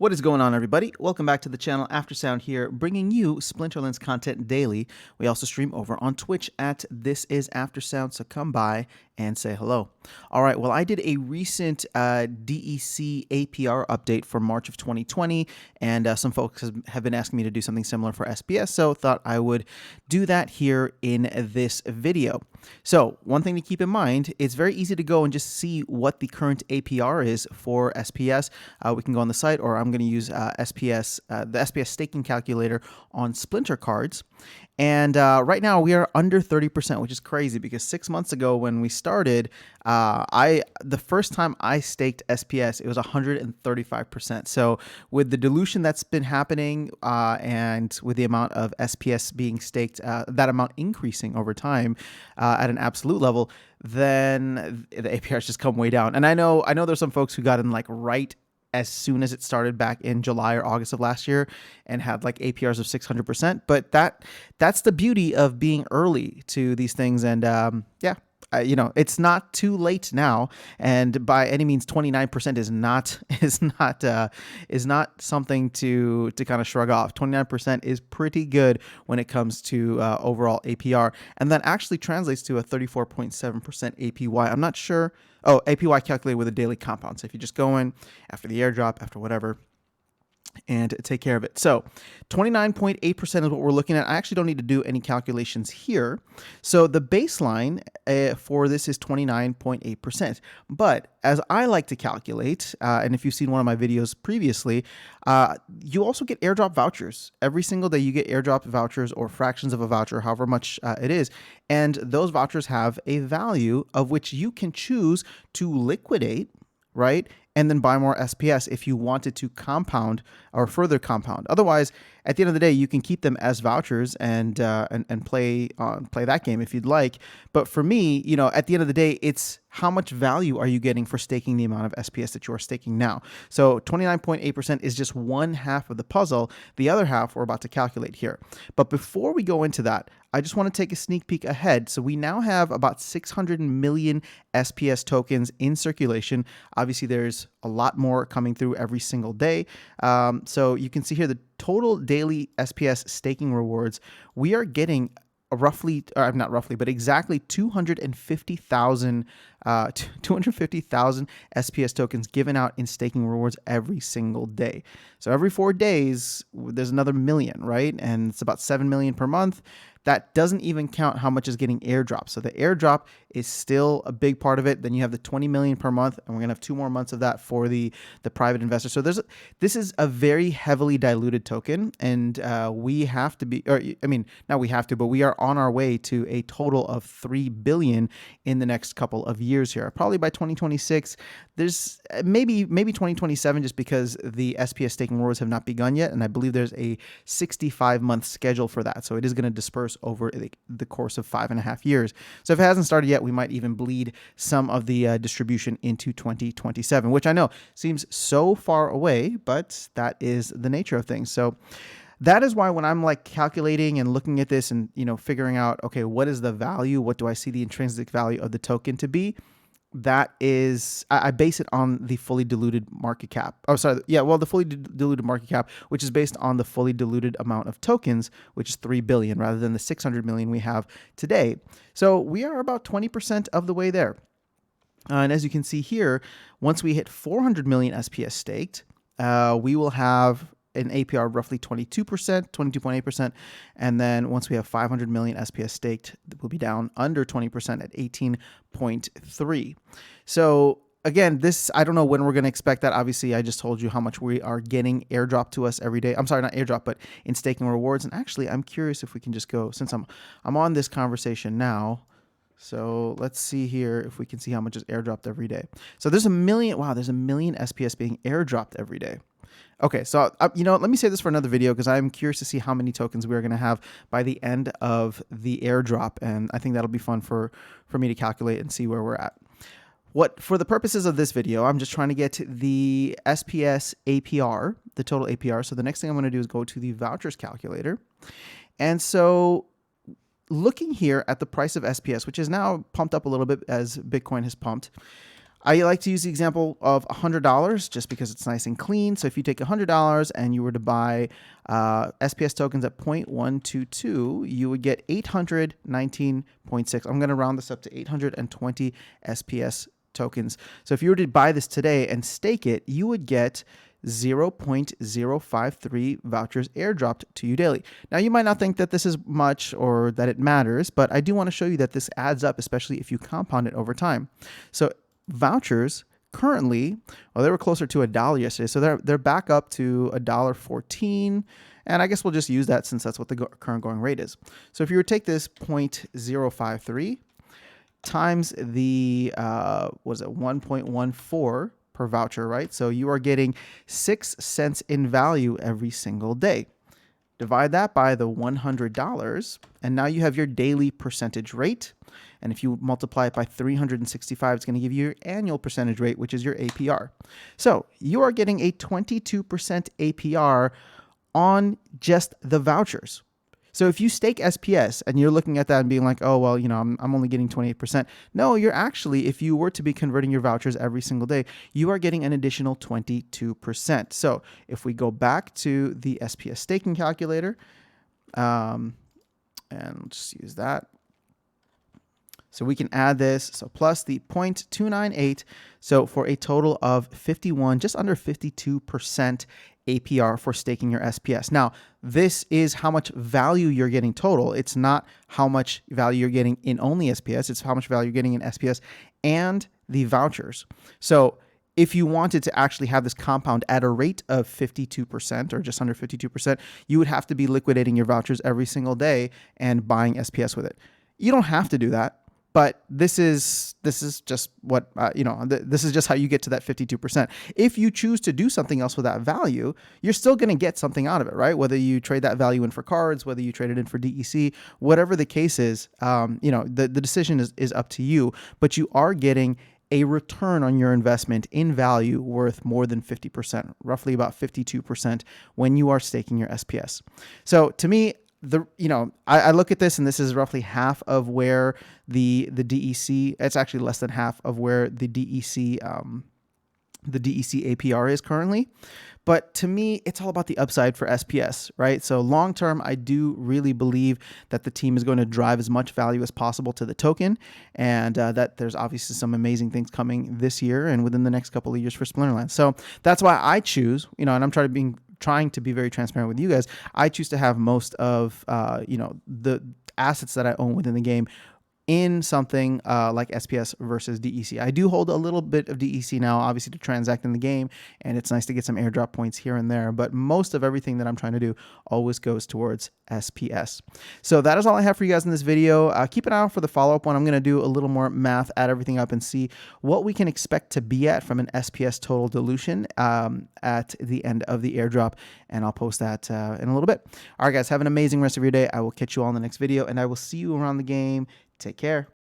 What is going on, everybody? Welcome back to the channel. Aftersound here, bringing you Splinterlands content daily. We also stream over on Twitch at This Is Aftersound, so come by and say hello. All right, well, I did a recent DEC APR update for March of 2020, and some folks have been asking me to do something similar for SPS, so thought I would do that here in this video. So one thing to keep in mind, it's very easy to go and just see what the current APR is for SPS. We can go on the site, or I'm going to use the SPS staking calculator on Splinter cards. And right now we are under 30%, which is crazy because 6 months ago when we started, the first time I staked SPS, it was 135%. So with the dilution that's been happening and with the amount of SPS being staked, that amount increasing over time at an absolute level, then the APRs just come way down. And I know there's some folks who got in like right as soon as it started back in July or August of last year and had like APRs of 600%. But that's the beauty of being early to these things. And yeah, it's not too late now. And by any means, 29% is not something to kind of shrug off. 29% is pretty good when it comes to overall APR. And that actually translates to a 34.7% APY. I'm not sure. Oh, APY calculated with a daily compound. So if you just go in after the airdrop, after whatever, and take care of it. So 29.8% is what we're looking at. I actually don't need to do any calculations here. So the baseline for this is 29.8%. But as I like to calculate, and if you've seen one of my videos previously, you also get airdrop vouchers. Every single day you get airdrop vouchers or fractions of a voucher, however much it is. And those vouchers have a value of which you can choose to liquidate, right? And then buy more SPS if you wanted to compound or further compound. Otherwise, at the end of the day, you can keep them as vouchers and play that game if you'd like. But for me, at the end of the day, it's how much value are you getting for staking the amount of SPS that you are staking now? So 29.8% is just one half of the puzzle. The other half we're about to calculate here. But before we go into that, I just want to take a sneak peek ahead. So we now have about 600 million SPS tokens in circulation. Obviously, there's a lot more coming through every single day. So you can see here the total daily SPS staking rewards. We are getting roughly, or not roughly, but exactly 250,000 SPS tokens given out in staking rewards every single day. So every 4 days, there's another million, right? And it's about 7 million per month. That doesn't even count how much is getting airdrop. So the airdrop is still a big part of it. Then you have the 20 million per month, and we're gonna have 2 more months of that for the private investor. So this is a very heavily diluted token, and we have to be, or I mean, not we have to, but we are on our way to a total of 3 billion in the next couple of years here. Probably by 2026. There's maybe 2027, just because the SPS staking rewards have not begun yet, and I believe there's a 65-month schedule for that. So it is going to disperse over the course of 5.5 years. So if it hasn't started yet, we might even bleed some of the distribution into 2027, which I know seems so far away, but that is the nature of things. So that is why when I'm like calculating and looking at this and figuring out, okay, what is the value? What do I see the intrinsic value of the token to be? That is, I base it on the fully diluted market cap. Oh, sorry. Yeah, well, the fully diluted market cap, which is based on the fully diluted amount of tokens, which is 3 billion rather than the 600 million we have today. So we are about 20% of the way there. And as you can see here, once we hit 400 million SPS staked, we will have an APR of roughly 22%, 22.8%. And then once we have 500 million SPS staked, we'll be down under 20% at 18.3. So again, I don't know when we're going to expect that. Obviously, I just told you how much we are getting airdrop to us every day. I'm sorry, not airdrop, but in staking rewards. And actually, I'm curious if we can just go, since I'm on this conversation now. So let's see here if we can see how much is airdropped every day. So there's a million. Wow, there's a million SPS being airdropped every day. Okay, so let me save this for another video because I'm curious to see how many tokens we're going to have by the end of the airdrop, and I think that'll be fun for me to calculate and see where we're at. For the purposes of this video, I'm just trying to get the SPS APR, the total APR. So the next thing I'm going to do is go to the vouchers calculator, and so looking here at the price of SPS, which is now pumped up a little bit as Bitcoin has pumped. I like to use the example of $100 just because it's nice and clean. So if you take $100 and you were to buy SPS tokens at 0.122, you would get 819.6. I'm going to round this up to 820 SPS tokens. So if you were to buy this today and stake it, you would get 0.053 vouchers airdropped to you daily. Now, you might not think that this is much or that it matters, but I do want to show you that this adds up, especially if you compound it over time. So vouchers currently, well, they were closer to $1 yesterday, so they're back up to $1.14, and I guess we'll just use that since that's what the current going rate is. So if you were to take this 0.053 times the 1.14 per voucher, right? So you are getting 6 cents in value every single day. Divide that by the $100, and now you have your daily percentage rate. And if you multiply it by 365, it's going to give you your annual percentage rate, which is your APR. So you are getting a 22% APR on just the vouchers. So if you stake SPS and you're looking at that and being like, oh, well, you know, I'm only getting 28%. No, you're actually, if you were to be converting your vouchers every single day, you are getting an additional 22%. So if we go back to the SPS staking calculator, and we'll just use that. So we can add this, so plus the 0.298, so for a total of 51, just under 52% APR for staking your SPS. Now, this is how much value you're getting total. It's not how much value you're getting in only SPS. It's how much value you're getting in SPS and the vouchers. So if you wanted to actually have this compound at a rate of 52% or just under 52%, you would have to be liquidating your vouchers every single day and buying SPS with it. You don't have to do that. But this is just what, this is just how you get to that 52%. If you choose to do something else with that value, you're still going to get something out of it, right? Whether you trade that value in for cards, whether you trade it in for DEC, whatever the case is, the decision is up to you, but you are getting a return on your investment in value worth more than 50%, roughly about 52% when you are staking your SPS. So to me, I look at this and this is roughly half of where the DEC, it's actually less than half of where the DEC APR is currently. But to me, it's all about the upside for SPS, right? So long term, I do really believe that the team is going to drive as much value as possible to the token, and that there's obviously some amazing things coming this year and within the next couple of years for Splinterlands. So that's why I choose, and I'm trying to be very transparent with you guys. I choose to have most of the assets that I own within the game in something like SPS versus DEC. I do hold a little bit of DEC now, obviously, to transact in the game, and it's nice to get some airdrop points here and there, but most of everything that I'm trying to do always goes towards SPS. So that is all I have for you guys in this video. Keep an eye out for the follow-up one. I'm going to do a little more math, add everything up, and see what we can expect to be at from an SPS total dilution at the end of the airdrop, and I'll post that in a little bit. All right, guys, have an amazing rest of your day. I will catch you all in the next video, and I will see you around the game. Take care.